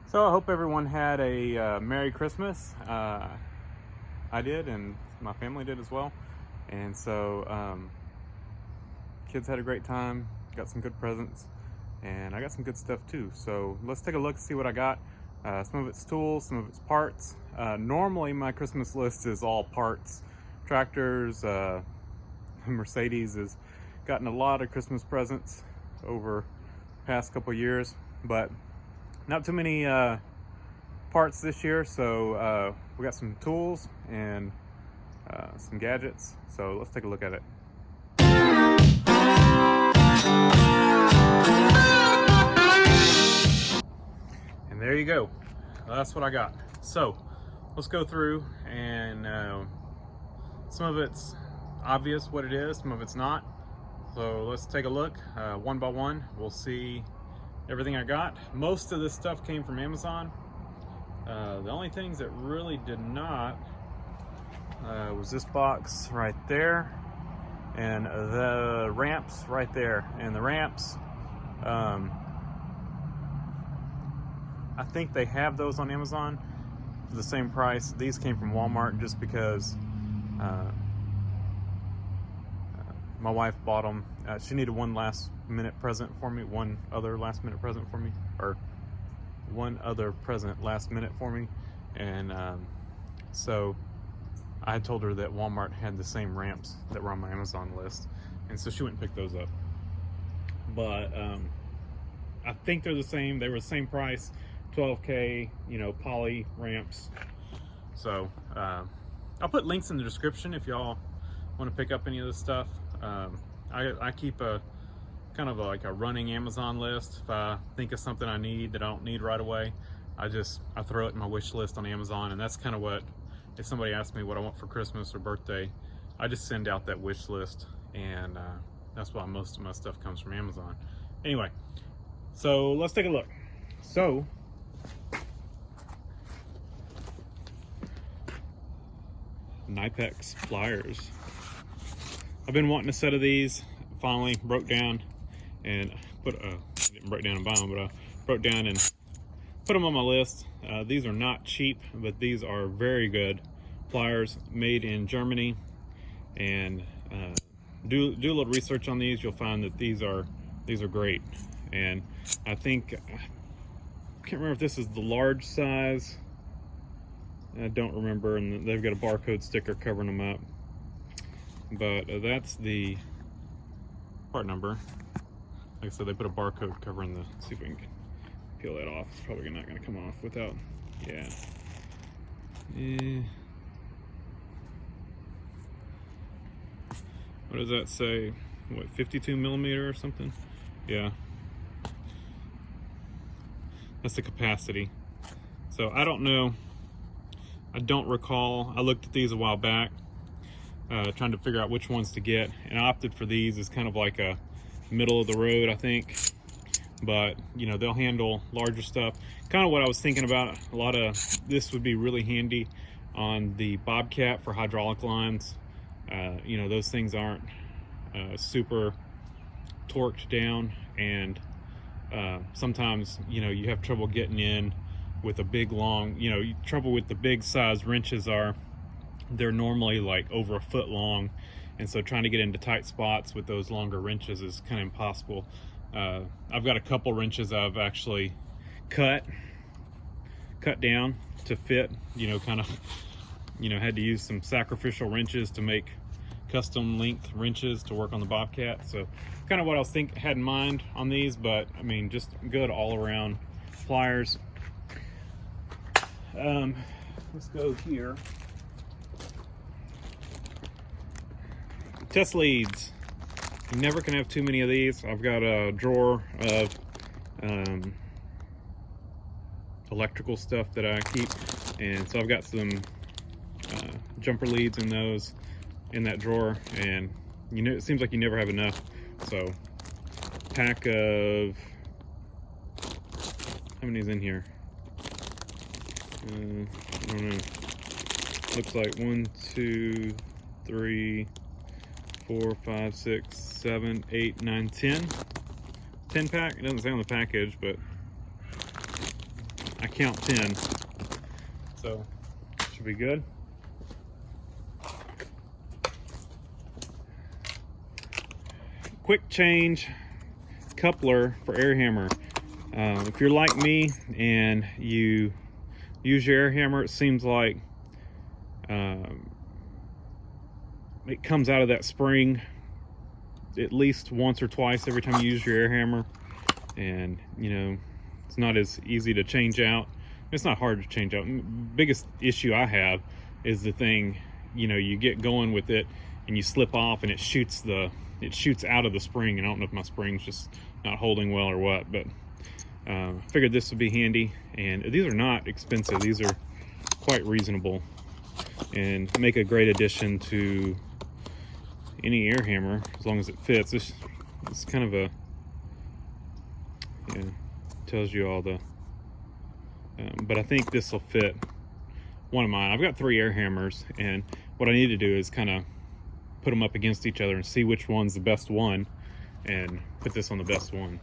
So I hope everyone had a Merry Christmas. I did, and my family did as well. And so kids had a great time, got some good presents, and I got some good stuff too. So let's take a look, see what I got. Some of it's tools, some of it's parts. Normally my Christmas list is all parts. Tractors, Mercedes has gotten a lot of Christmas presents over the past couple years, but not too many parts this year. So we got some tools and some gadgets. So let's take a look at it. And there you go. That's what I got. So let's go through, and some of it's obvious what it is, some of it's not. So let's take a look one by one. We'll see everything I got. Most of this stuff came from Amazon. The only things that really did not was this box right there and the ramps right there. And the ramps, I think they have those on Amazon for the same price. These came from Walmart just because my wife bought them. She needed one last minute present for me, one other last minute present for me, and so I told her that Walmart had the same ramps that were on my Amazon list, and so she went and picked those up. But I think they're the same. They were the same price, 12K, poly ramps. So I'll put links in the description if y'all want to pick up any of this stuff. I keep a kind of like a running Amazon list. If I think of something I need that I don't need right away, I throw it in my wish list on Amazon. And that's kind of what, if somebody asks me what I want for Christmas or birthday, I just send out that wish list, and that's why most of my stuff comes from Amazon. Anyway, so let's take a look. So Knipex pliers. I've been wanting a set of these. Finally broke down and didn't break down and buy them, but I broke down and put them on my list. These are not cheap, but these are very good pliers, made in Germany. And do a little research on these. You'll find that these are great. And I think, I can't remember if this is the large size. I don't remember, and they've got a barcode sticker covering them up. But that's the part number. Like I said, they put a barcode covering the, let's see if we can peel that off. It's probably not going to come off without, yeah. What does that say? What, 52 millimeter or something? Yeah. That's the capacity. So I don't know. I don't recall. I looked at these a while back, trying to figure out which ones to get, and I opted for these as kind of like a middle of the road, I think. But they'll handle larger stuff. Kind of what I was thinking about. A lot of this would be really handy on the Bobcat for hydraulic lines. Those things aren't super torqued down, and sometimes you have trouble getting in with a big long, trouble with the big size wrenches they're normally like over a foot long, and so trying to get into tight spots with those longer wrenches is kind of impossible. I've got a couple wrenches I've actually cut down to fit, had to use some sacrificial wrenches to make custom length wrenches to work on the Bobcat. So kind of what I was had in mind on these, but I mean, just good all around pliers. Let's go here. Test leads. You never can have too many of these. I've got a drawer of electrical stuff that I keep, and so I've got some jumper leads in that drawer, and it seems like you never have enough. So pack of, how many is in here? I don't know. Looks like 1, 2, 3, 4, 5, 6, 7, 8, 9, 10. 10 pack. It doesn't say on the package, but I count 10. So should be good. Quick change coupler for air hammer. If you're like me and you use your air hammer, it seems like it comes out of that spring at least once or twice every time you use your air hammer, and you know, it's not as easy to change out. It's not hard to change out. Biggest issue I have is the thing, you know, you get going with it and you slip off and it shoots out of the spring, and I don't know if my spring's just not holding well or what, but figured this would be handy. And these are not expensive, these are quite reasonable and make a great addition to any air hammer as long as it fits. It's kind of a, yeah, tells you all the but I think this will fit one of mine. I've got 3 air hammers, and what I need to do is kind of put them up against each other and see which one's the best one and put this on the best one.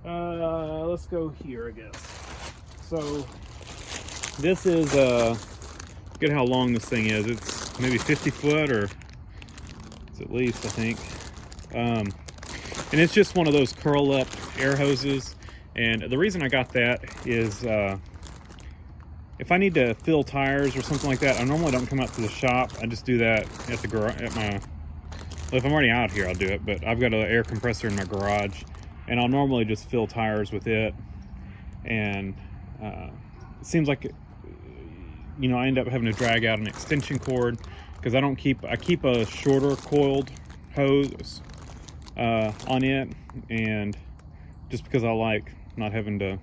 Let's go here, I guess. So this is look at how long this thing is. It's maybe 50 foot, or it's at least, I think. And it's just one of those curl up air hoses. And the reason I got that is if I need to fill tires or something like that, I normally don't come out to the shop. I just do that at the garage, well, if I'm already out here, I'll do it, but I've got an air compressor in my garage, and I'll normally just fill tires with it. And it seems like, you know, I end up having to drag out an extension cord because I keep a shorter coiled hose on it, and just because I like not having to,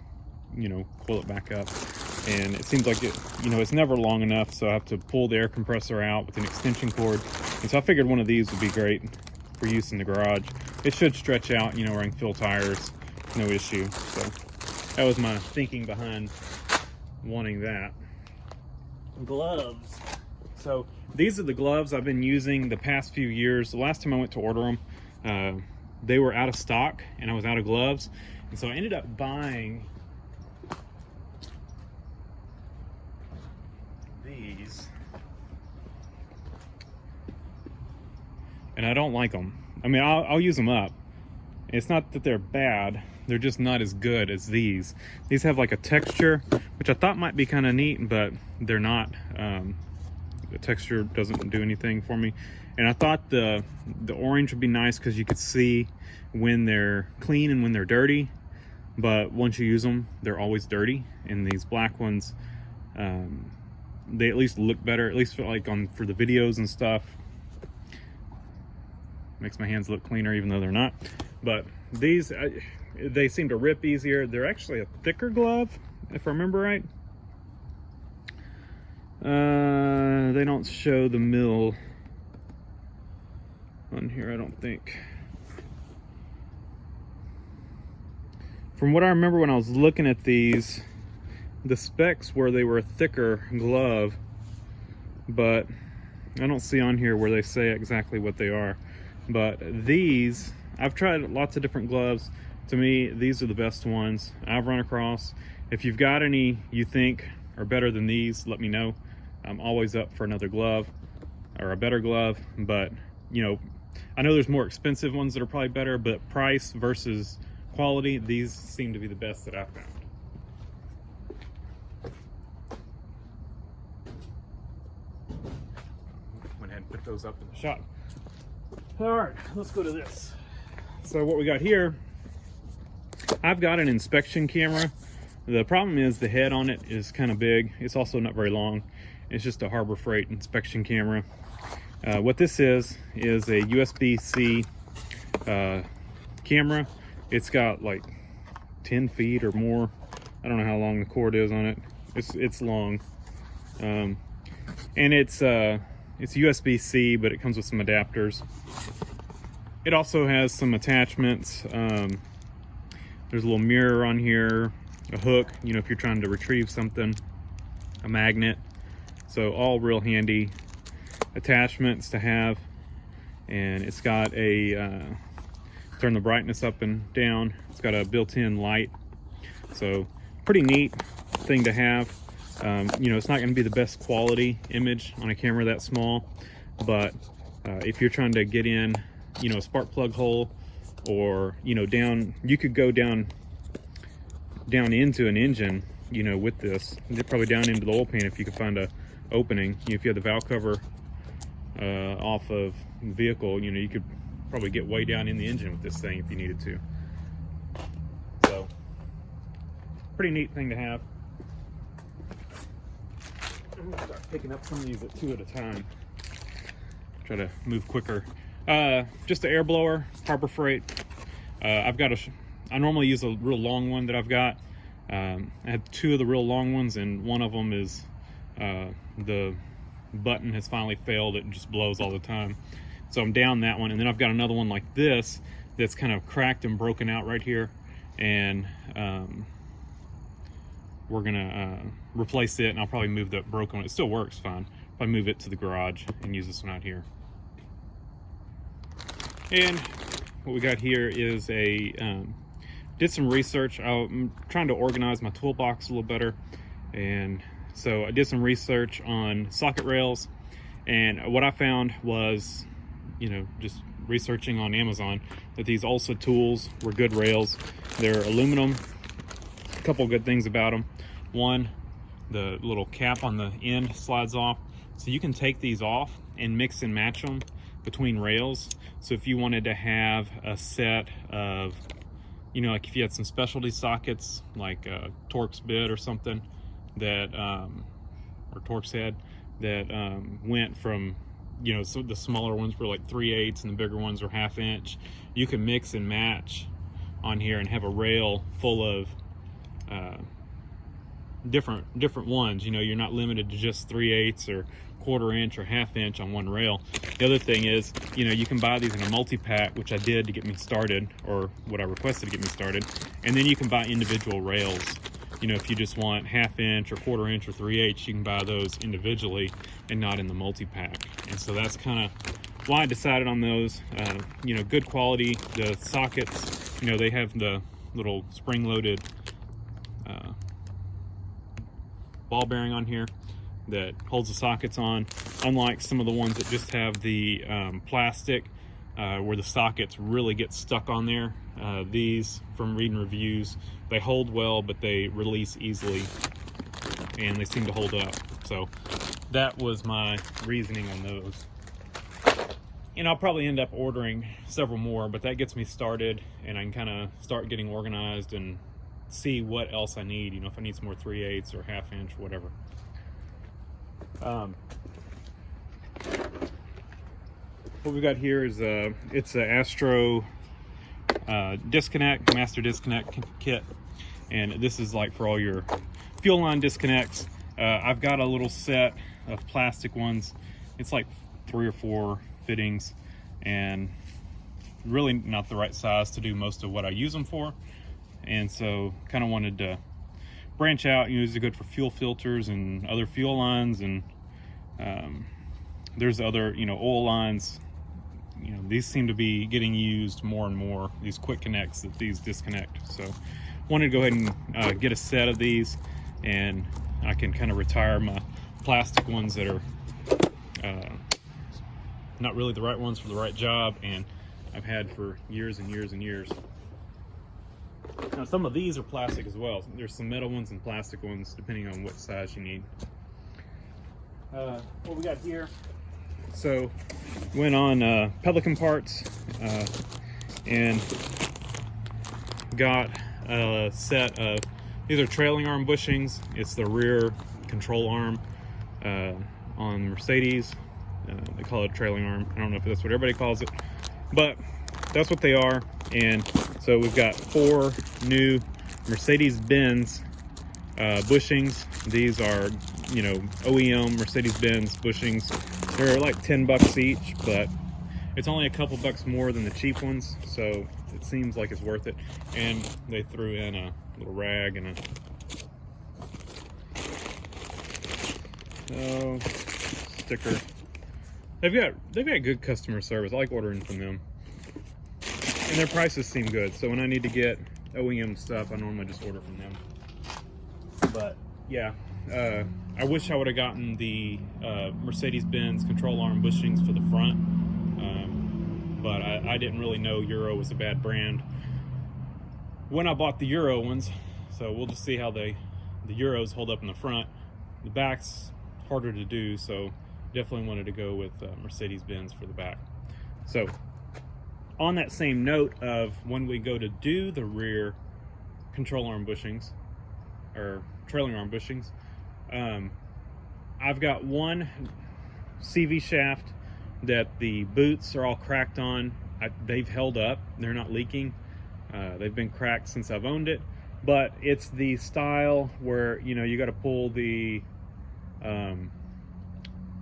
you know, coil it back up. And it seems like it, you know, it's never long enough, so I have to pull the air compressor out with an extension cord. And so I figured one of these would be great for use in the garage. It should stretch out, you know, where I can fill tires, no issue. So that was my thinking behind wanting that. Gloves. So these are the gloves I've been using the past few years. The last time I went to order them, they were out of stock and I was out of gloves. And so I ended up buying these, and I don't like them. I mean, I'll use them up. It's not that they're bad, they're just not as good as these. These have like a texture, which I thought might be kind of neat, but they're not. The texture doesn't do anything for me. And I thought the orange would be nice because you could see when they're clean and when they're dirty, but once you use them, they're always dirty. And these black ones, they at least look better, at least like for the videos and stuff. Makes my hands look cleaner even though they're not. But these, they seem to rip easier. They're actually a thicker glove, if I remember right. They don't show the mil on here, I don't think. From what I remember when I was looking at these, the specs were they were a thicker glove, but I don't see on here where they say exactly what they are. But these, I've tried lots of different gloves. To me, these are the best ones I've run across. If you've got any you think are better than these, let me know. I'm always up for another glove or a better glove, but you know, I know there's more expensive ones that are probably better, but price versus quality, these seem to be the best that I've found. Went ahead and put those up in the shop. All right, let's go to this. So what we got here, I've got an inspection camera. The problem is the head on it is kind of big. It's also not very long. It's just a Harbor Freight inspection camera. What this is a USB-C camera. It's got like 10 feet or more. I don't know how long the cord is on it. It's long. And it's USB-C, but it comes with some adapters. It also has some attachments. There's a little mirror on here, a hook, you know, if you're trying to retrieve something, a magnet. So all real handy attachments to have. And it's got a turn the brightness up and down. It's got a built-in light, so pretty neat thing to have. You know, it's not going to be the best quality image on a camera that small, but if you're trying to get in, you know, a spark plug hole, or, you know, down, you could go down into an engine, you know, with this, probably down into the oil pan if you could find a opening. If you have the valve cover off of the vehicle, you know, you could probably get way down in the engine with this thing if you needed to. So pretty neat thing to have. I'm gonna start picking up some of these at 2 at a time, try to move quicker. Just an air blower, Harbor Freight. I normally use a real long one that I've got. I have 2 of the real long ones, and one of them is the button has finally failed. It just blows all the time, so I'm down that one. And then I've got another one like this that's kind of cracked and broken out right here, and we're gonna replace it, and I'll probably move the broken one. It still works fine. I'll move it to the garage and use this one out here. And what we got here is did some research. I'm trying to organize my toolbox a little better, and so I did some research on socket rails, and what I found was, you know, just researching on Amazon, that these Ulsa tools were good rails. They're aluminum. A couple good things about them. One, the little cap on the end slides off, so you can take these off and mix and match them between rails. So if you wanted to have a set of, you know, like if you had some specialty sockets like Torx bit or something that or Torx head that went from, you know, so the smaller ones were like 3/8 and the bigger ones were 1/2 inch, you can mix and match on here and have a rail full of different ones. You know, you're not limited to just 3/8 or 1/4 inch or 1/2 inch on one rail. The other thing is, you know, you can buy these in a multi-pack, which I did to get me started, or what I requested to get me started, and then you can buy individual rails. You know, if you just want 1/2 inch or 1/4 inch or 3/8, you can buy those individually and not in the multi-pack. And so that's kind of why I decided on those. You know, good quality. The sockets, you know, they have the little spring-loaded ball bearing on here that holds the sockets on, unlike some of the ones that just have the plastic where the sockets really get stuck on there. These, from reading reviews, they hold well, but they release easily, and they seem to hold up. So that was my reasoning on those. And I'll probably end up ordering several more, but that gets me started, and I can kind of start getting organized and see what else I need. You know, if I need some more 3/8 or 1/2 inch, whatever. What we got here is it's an Astro disconnect, master disconnect kit, and this is like for all your fuel line disconnects. I've got a little set of plastic ones. It's like 3 or 4 fittings, and really not the right size to do most of what I use them for. And so kind of wanted to branch out. You know, these are good for fuel filters and other fuel lines, and there's other, you know, oil lines. You know, these seem to be getting used more and more, these quick connects that these disconnect. So wanted to go ahead and get a set of these, and I can kind of retire my plastic ones that are not really the right ones for the right job, and I've had for years and years and years. Now some of these are plastic as well. There's some metal ones and plastic ones depending on what size you need. What we got here, so went on Pelican Parts and got a set of, these are trailing arm bushings. It's the rear control arm on Mercedes. They call it a trailing arm. I don't know if that's what everybody calls it, but that's what they are. And so we've got 4 new Mercedes-Benz bushings. These are, you know, OEM Mercedes-Benz bushings. They're like $10 each, but it's only a couple bucks more than the cheap ones, so it seems like it's worth it. And they threw in a little rag and a sticker. They've got good customer service. I like ordering from them. and their prices seem good. So when I need to get OEM stuff, I normally just order from them. But yeah, I wish I would have gotten the Mercedes-Benz control arm bushings for the front, but I didn't really know Euro was a bad brand when I bought the Euro ones. So we'll just see how the Euros hold up in the front. The back's harder to do, so definitely wanted to go with Mercedes-Benz for the back. So on that same note of when we go to do the rear control arm bushings or trailing arm bushings, I've got one CV shaft that the boots are all cracked on. They've held up, they're not leaking. They've been cracked since I've owned it, but it's the style where, you know, you got to pull the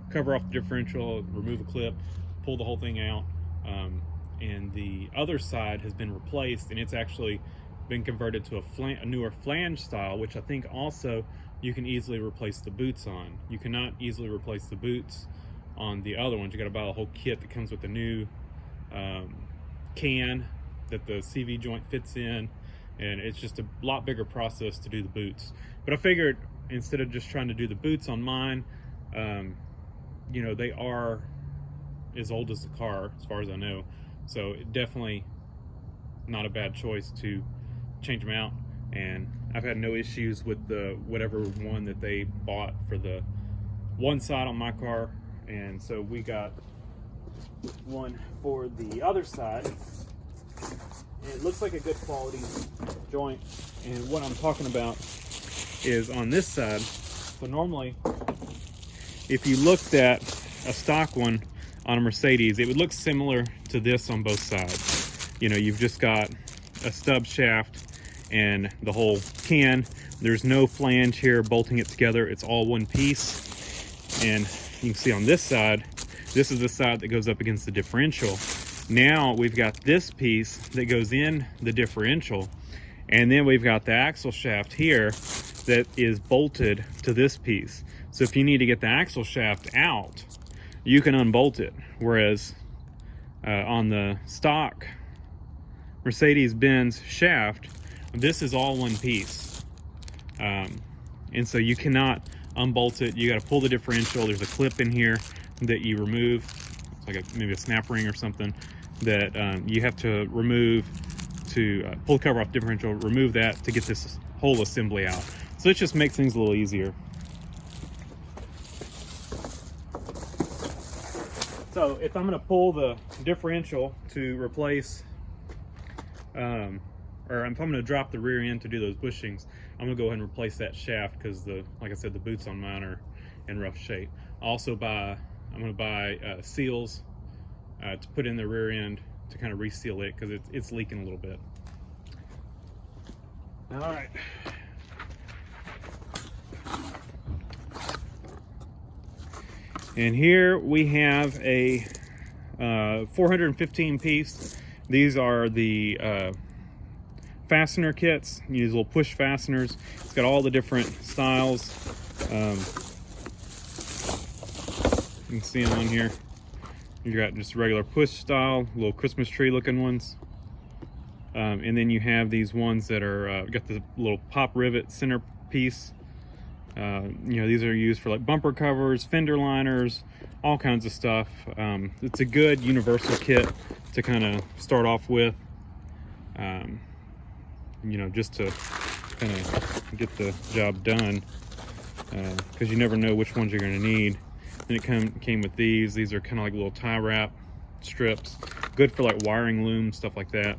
cover off the differential, remove a clip, pull the whole thing out, and the other side has been replaced, and it's actually been converted to a newer flange style, which I think also you can easily replace the boots on. You cannot easily replace the boots on the other ones. You got to buy a whole kit that comes with the new can that the CV joint fits in, and it's just a lot bigger process to do the boots. But I figured instead of just trying to do the boots on mine, you know, they are as old as the car as far as I know, so it definitely not a bad choice to change them out. And I've had no issues with the whatever one that they bought for the one side on my car, and so we got one for the other side. It looks like a good quality joint, and what I'm talking about is on this side. So normally if you looked at a stock one on a Mercedes, it would look similar to this on both sides. You know, you've just got a stub shaft and the whole can. There's no flange here bolting it together. It's all one piece. And you can see on this side, this is the side that goes up against the differential. Now we've got this piece that goes in the differential, and then we've got the axle shaft here that is bolted to this piece. So if you need to get the axle shaft out, you can unbolt it. Whereas on the stock Mercedes-Benz shaft, this is all one piece. And so you cannot unbolt it. You got to pull the differential. There's a clip in here that you remove. It's like maybe a snap ring or something that you have to remove to pull the cover off the differential, remove that to get this whole assembly out. So it just makes things a little easier. So if I'm going to pull the differential to replace, or if I'm going to drop the rear end to do those bushings, I'm going to go ahead and replace that shaft because like I said, the boots on mine are in rough shape. I'm going to buy seals to put in the rear end to kind of reseal it because it's leaking a little bit. All right. And here we have a 415 piece. These are the fastener kits. You use little push fasteners. It's got all the different styles. You can see them on here. You got just regular push style, little Christmas tree looking ones. And then you have these ones that are got the little pop rivet center piece. You know, these are used for like bumper covers, fender liners, all kinds of stuff. It's a good universal kit to kind of start off with, you know, just to kind of get the job done, because you never know which ones you're going to need. And it came with these. These are kind of like little tie wrap strips, good for like wiring looms, stuff like that.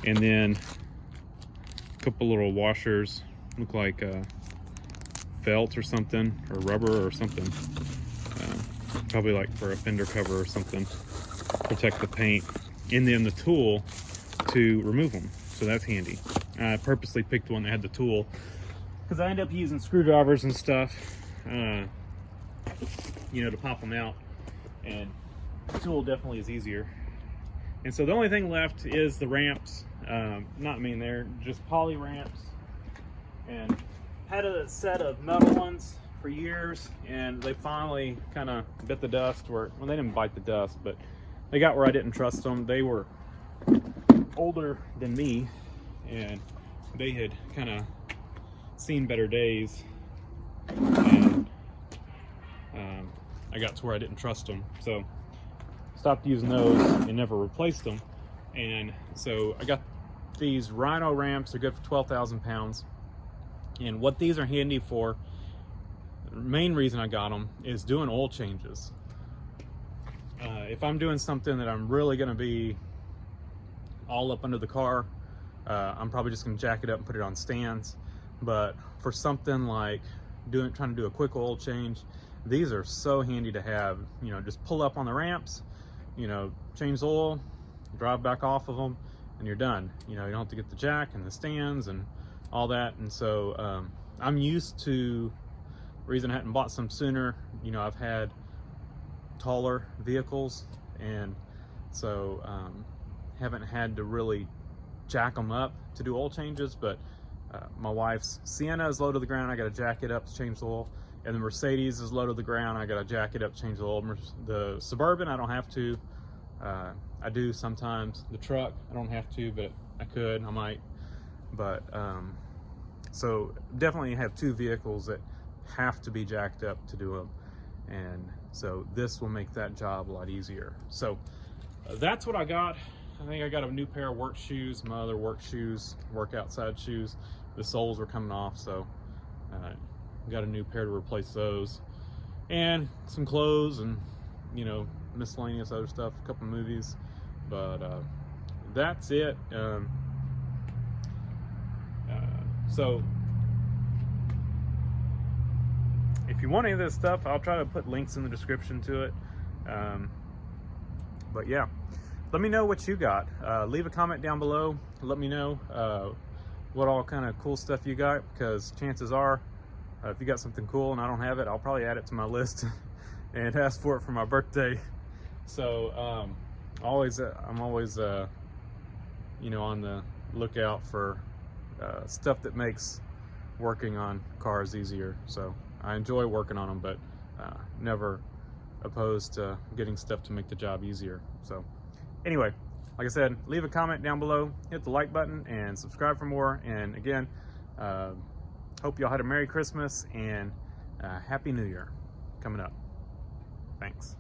And then a couple little washers, look like felt or something, or rubber or something, probably like for a fender cover or something, protect the paint. And then the tool to remove them, so that's handy. I purposely picked one that had the tool because I end up using screwdrivers and stuff, you know, to pop them out, and the tool definitely is easier. And so the only thing left is the ramps. They're just poly ramps, and had a set of metal ones for years, and they finally kind of bit the dust. Well, they didn't bite the dust, but they got where I didn't trust them. They were older than me, and they had kind of seen better days, and I got to where I didn't trust them, so stopped using those and never replaced them. And so I got these Rhino ramps. They're good for 12,000 pounds. And what these are handy for, the main reason I got them, is doing oil changes. If I'm doing something that I'm really going to be all up under the car, I'm probably just going to jack it up and put it on stands. But for something like trying to do a quick oil change, these are so handy to have. You know, just pull up on the ramps, you know, change the oil, drive back off of them, and you're done. You know, you don't have to get the jack and the stands and all that. And so I'm used to, reason I hadn't bought some sooner, you know, I've had taller vehicles, and so haven't had to really jack them up to do oil changes. But my wife's Sienna is low to the ground, I got to jack it up to change the oil, and the Mercedes is low to the ground, I got to jack it up to change the oil. The Suburban I don't have to. I do sometimes. The truck I don't have to, but I could, I might. But so definitely have two vehicles that have to be jacked up to do them, and so this will make that job a lot easier. So that's what I got. I think I got a new pair of work shoes, my other work shoes, work outside shoes. The soles were coming off, so got a new pair to replace those, and some clothes, and you know, miscellaneous other stuff, a couple movies. But that's it. So if you want any of this stuff, I'll try to put links in the description to it. But yeah, let me know what you got. Leave a comment down below. Let me know what all kind of cool stuff you got, because chances are if you got something cool and I don't have it, I'll probably add it to my list and ask for it for my birthday. So I'm always you know, on the lookout for stuff that makes working on cars easier. So I enjoy working on them, but never opposed to getting stuff to make the job easier. So anyway, like I said, leave a comment down below, hit the like button, and subscribe for more. And again, hope y'all had a Merry Christmas and Happy New Year coming up. Thanks.